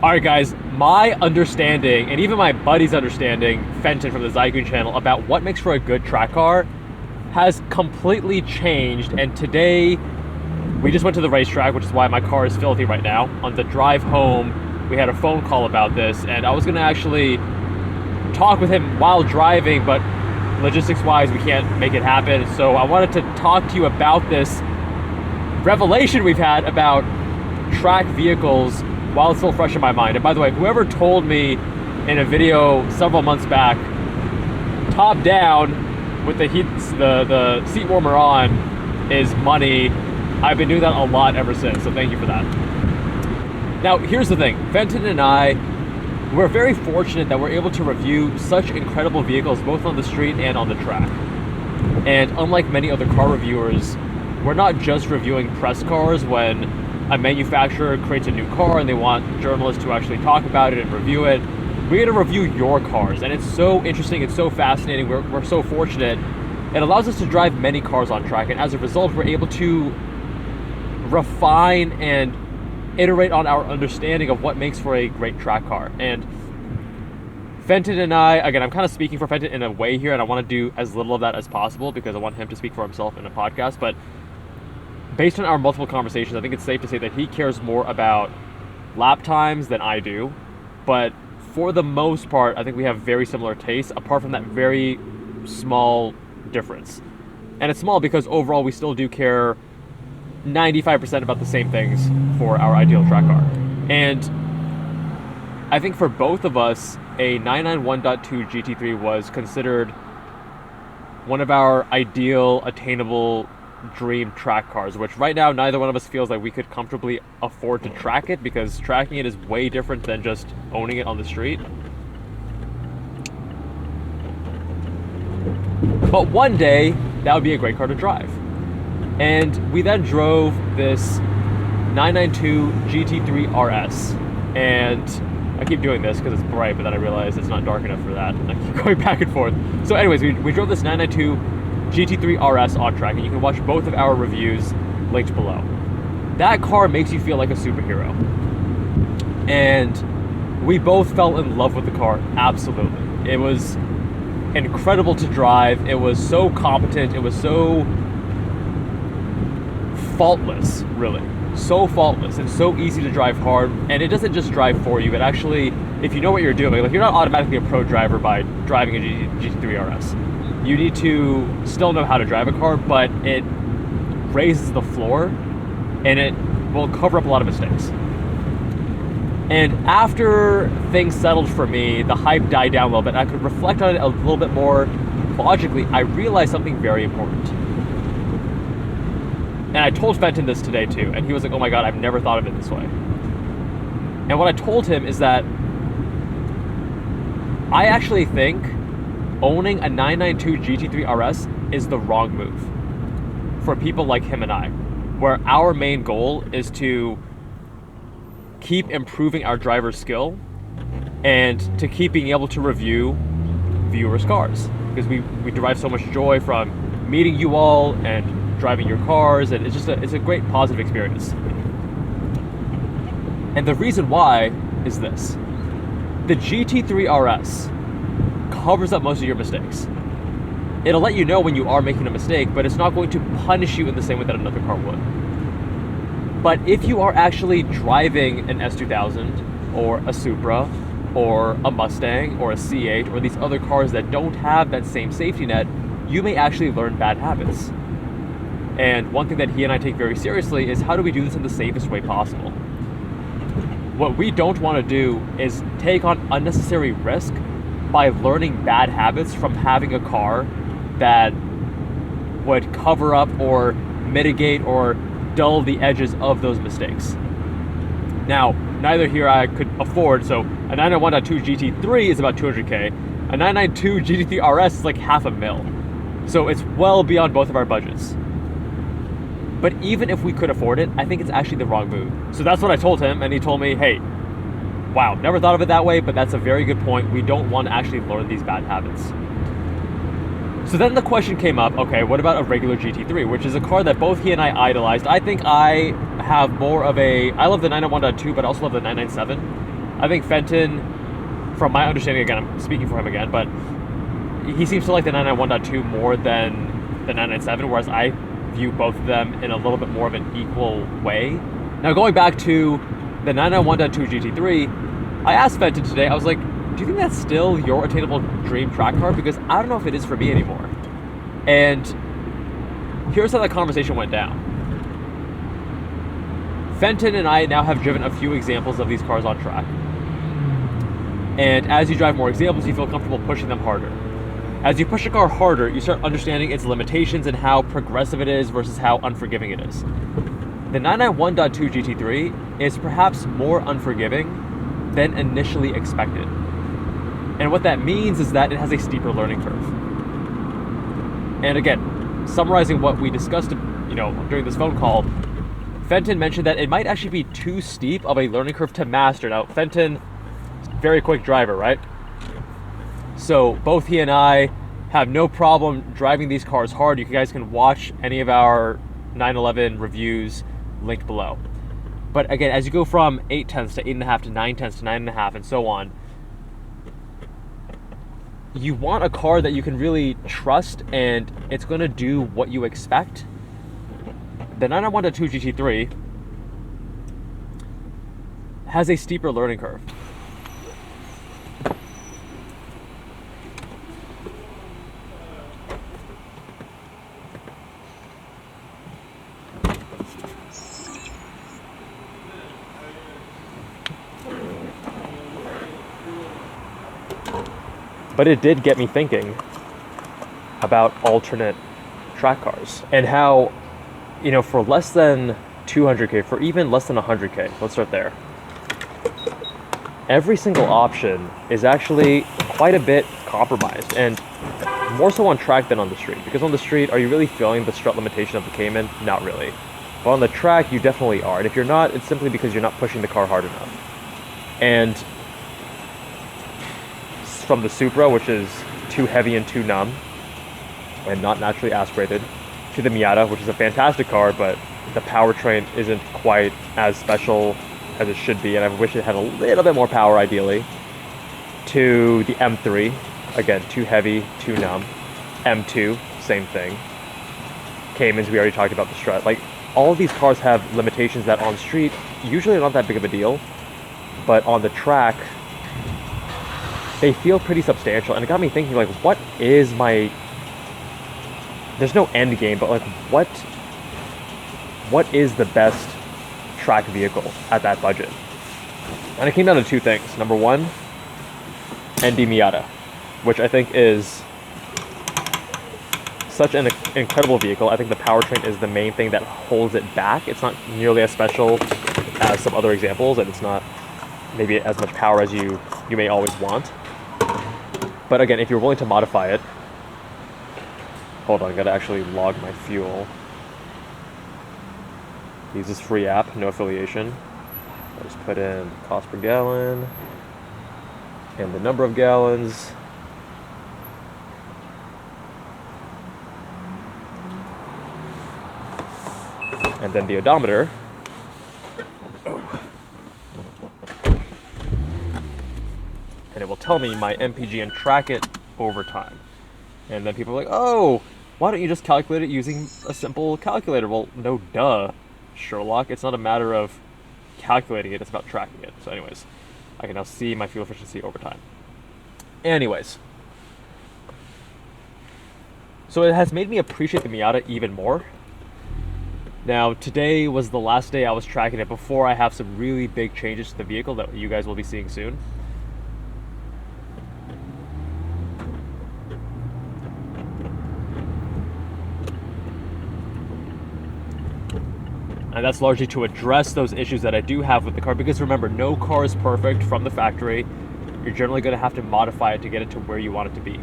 All right, guys, my understanding, and even my buddy's understanding, Fenton from the Zygoon channel, about what makes for a good track car has completely changed. And today, we just went to the racetrack, which is why my car is filthy right now. On the drive home, we had a phone call about this, and I was going to actually talk with him while driving, but logistics-wise, we can't make it happen. So I wanted to talk to you about this revelation we've had about track vehicles while it's still fresh in my mind. And by the way, whoever told me in a video several months back, top down with the seat warmer on is money, I've been doing that a lot ever since, so thank you for that. Now, here's the thing. Fenton and I, we're very fortunate that we're able to review such incredible vehicles both on the street and on the track. And unlike many other car reviewers, we're not just reviewing press cars when a manufacturer creates a new car and they want journalists to actually talk about it and review it. We're gonna review your cars, and it's so interesting, it's so fascinating, we're so fortunate. It allows us to drive many cars on track, and as a result, we're able to refine and iterate on our understanding of what makes for a great track car. And Fenton and I, again, I'm kind of speaking for Fenton in a way here, and I want to do as little of that as possible because I want him to speak for himself in a podcast, but based on our multiple conversations, I think it's safe to say that he cares more about lap times than I do. But for the most part, I think we have very similar tastes, apart from that very small difference. And it's small because overall we still do care 95% about the same things for our ideal track car. And I think for both of us, a 991.2 GT3 was considered one of our ideal, attainable dream track cars, which right now neither one of us feels like we could comfortably afford to track it, because tracking it is way different than just owning it on the street. But one day that would be a great car to drive. And we then drove this 992 GT3 RS, and I keep doing this because it's bright, but then I realize it's not dark enough for that, and I keep going back and forth. So anyways, we drove this 992 GT3 RS on track, and you can watch both of our reviews linked below. That car makes you feel like a superhero. And we both fell in love with the car, absolutely. It was incredible to drive, it was so competent, it was so faultless, really. So faultless and so easy to drive hard, and it doesn't just drive for you, it actually, if you know what you're doing, like you're not automatically a pro driver by driving a GT3 RS. You need to still know how to drive a car, but it raises the floor and it will cover up a lot of mistakes. And after things settled for me, the hype died down a little bit, and I could reflect on it a little bit more logically, I realized something very important. And I told Fenton this today too, and he was like, oh my god, I've never thought of it this way. And what I told him is that I actually think owning a 992 GT3 RS is the wrong move for people like him and I, where our main goal is to keep improving our driver's skill and to keep being able to review viewers' cars, because we derive so much joy from meeting you all and driving your cars, and it's a great positive experience. And the reason why is this: the GT3 RS covers up most of your mistakes. It'll let you know when you are making a mistake, but it's not going to punish you in the same way that another car would. But if you are actually driving an S2000 or a Supra or a Mustang or a C8 or these other cars that don't have that same safety net, you may actually learn bad habits. And one thing that he and I take very seriously is, how do we do this in the safest way possible? What we don't want to do is take on unnecessary risk by learning bad habits from having a car that would cover up or mitigate or dull the edges of those mistakes. Now, neither here I could afford, so a 991.2 GT3 is about 200K, a 992 GT3 RS is like $500,000. So it's well beyond both of our budgets. But even if we could afford it, I think it's actually the wrong move. So that's what I told him, and he told me, hey, wow, never thought of it that way, but that's a very good point. We don't want to actually learn these bad habits. So then the question came up, okay, what about a regular GT3, which is a car that both he and I idolized. I think I have more of a, I love the 991.2, but I also love the 997. I think Fenton, from my understanding, again, I'm speaking for him again, but he seems to like the 991.2 more than the 997, whereas I view both of them in a little bit more of an equal way. Now, going back to the 991.2 GT3, I asked Fenton today, I was like, do you think that's still your attainable dream track car? Because I don't know if it is for me anymore. And here's how that conversation went down. Fenton and I now have driven a few examples of these cars on track. And as you drive more examples, you feel comfortable pushing them harder. As you push a car harder, you start understanding its limitations and how progressive it is versus how unforgiving it is. The 991.2 GT3 is perhaps more unforgiving than initially expected. And what that means is that it has a steeper learning curve. And again, summarizing what we discussed, during this phone call, Fenton mentioned that it might actually be too steep of a learning curve to master. Now, Fenton, very quick driver, right? So both he and I have no problem driving these cars hard. You guys can watch any of our 911 reviews linked below. But again, as you go from 8/10 to 8.5 to 9/10 to 9.5 and so on, you want a car that you can really trust and it's going to do what you expect. The 991.2 GT3 has a steeper learning curve. But it did get me thinking about alternate track cars and how, for less than 200K, for even less than 100K, let's start there. Every single option is actually quite a bit compromised, and more so on track than on the street. Because on the street, are you really feeling the strut limitation of the Cayman? Not really. But on the track, you definitely are. And if you're not, it's simply because you're not pushing the car hard enough. And from the Supra, which is too heavy and too numb and not naturally aspirated, to the Miata, which is a fantastic car, but the powertrain isn't quite as special as it should be, and I wish it had a little bit more power ideally, to the M3, again, too heavy, too numb. M2, same thing. Caymans, we already talked about the strut. Like, all of these cars have limitations that on street usually are not that big of a deal, but on the track they feel pretty substantial. And it got me thinking, like, what is my, there's no end game, but like, what is the best track vehicle at that budget? And it came down to two things. Number one, ND Miata, which I think is such an incredible vehicle. I think the powertrain is the main thing that holds it back. It's not nearly as special as some other examples, and it's not maybe as much power as you may always want. But again, if you're willing to modify it, hold on, I gotta actually log my fuel. Use this free app, no affiliation. I'll just put in cost per gallon and the number of gallons. And then the odometer. And it will tell me my MPG and track it over time. And then people are like, oh, why don't you just calculate it using a simple calculator? Well, no duh, Sherlock. It's not a matter of calculating it, it's about tracking it. So anyways, I can now see my fuel efficiency over time. Anyways, so it has made me appreciate the Miata even more. Now, today was the last day I was tracking it before I have some really big changes to the vehicle that you guys will be seeing soon. And that's largely to address those issues that I do have with the car, because remember, no car is perfect from the factory. You're generally going to have to modify it to get it to where you want it to be.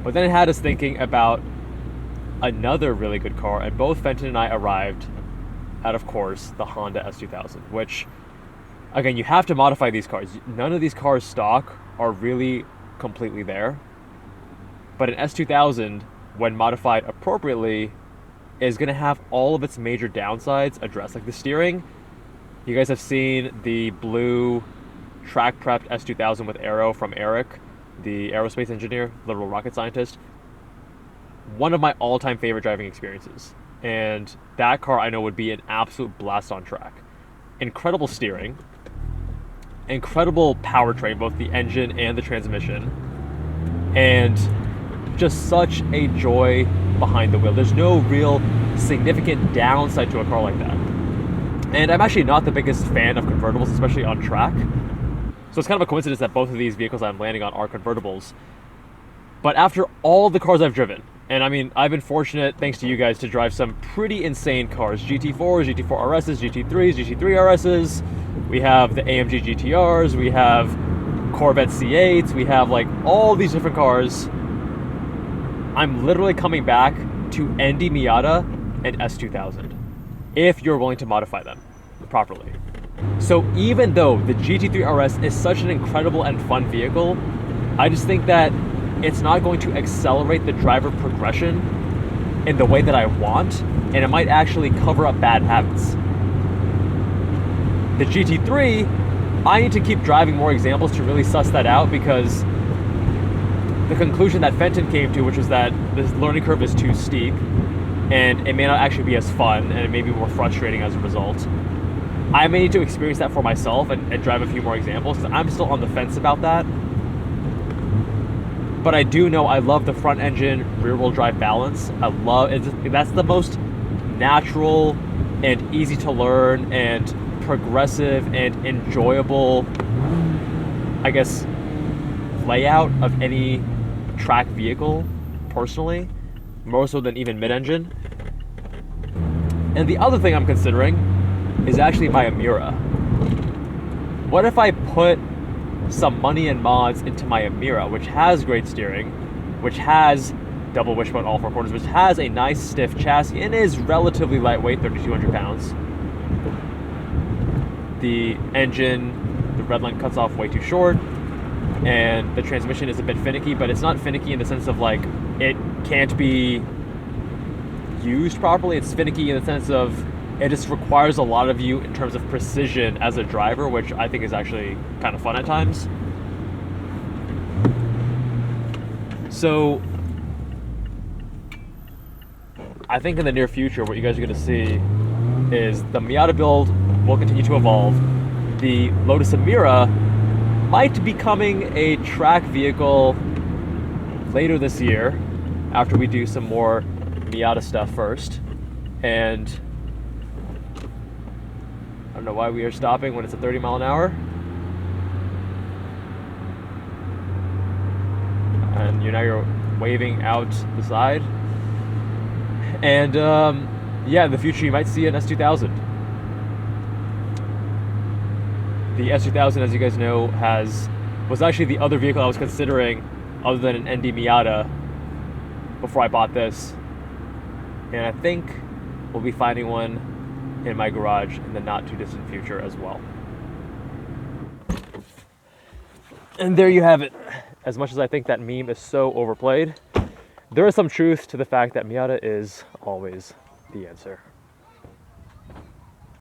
But then it had us thinking about another really good car, and both Fenton and I arrived at, of course, the Honda S2000, which, again, you have to modify these cars. None of these cars stock are really completely there. But an S2000, when modified appropriately, is going to have all of its major downsides addressed. Like the steering, You guys have seen the blue track prepped S2000 with Aero from Eric, the aerospace engineer, literal rocket scientist. One of my all-time favorite driving experiences. And that car I know would be an absolute blast on track. Incredible steering, incredible powertrain, both the engine and the transmission, and just such a joy behind the wheel. There's no real significant downside to a car like that. And I'm actually not the biggest fan of convertibles, especially on track. So it's kind of a coincidence that both of these vehicles I'm landing on are convertibles. But after all the cars I've driven, and I mean, I've been fortunate, thanks to you guys, to drive some pretty insane cars. GT4s, GT4 RSs, GT3s, GT3 RSs. We have the AMG GTRs, we have Corvette C8s, we have like all these different cars. I'm literally coming back to ND Miata and S2000, if you're willing to modify them properly. So even though the GT3 RS is such an incredible and fun vehicle, I just think that it's not going to accelerate the driver progression in the way that I want, and it might actually cover up bad habits. The GT3, I need to keep driving more examples to really suss that out, because the conclusion that Fenton came to, which was that this learning curve is too steep, and it may not actually be as fun, and it may be more frustrating as a result. I may need to experience that for myself and drive a few more examples, because I'm still on the fence about that. But I do know I love the front engine rear-wheel drive balance. I love it. That's the most natural and easy to learn and progressive and enjoyable, I guess, layout of any track vehicle, personally, more so than even mid-engine. And the other thing I'm considering is actually my Miura. What if I put some money and mods into my Miura, which has great steering, which has double wishbone all four corners, which has a nice stiff chassis and is relatively lightweight, 3,200 pounds. The engine, the red line cuts off way too short, and the transmission is a bit finicky, but it's not finicky in the sense of like it can't be used properly. It's finicky in the sense of it just requires a lot of you in terms of precision as a driver, which I think is actually kind of fun at times. So I think in the near future, what you guys are going to see is the Miata build will continue to evolve. The Lotus Emira might be becoming a track vehicle later this year, after we do some more Miata stuff first. And I don't know why we are stopping when it's at 30 mile an hour. And you're waving out the side. And yeah, in the future you might see an S2000. The S2000, as you guys know, was actually the other vehicle I was considering other than an ND Miata before I bought this. And I think we'll be finding one in my garage in the not too distant future as well. And there you have it. As much as I think that meme is so overplayed, there is some truth to the fact that Miata is always the answer.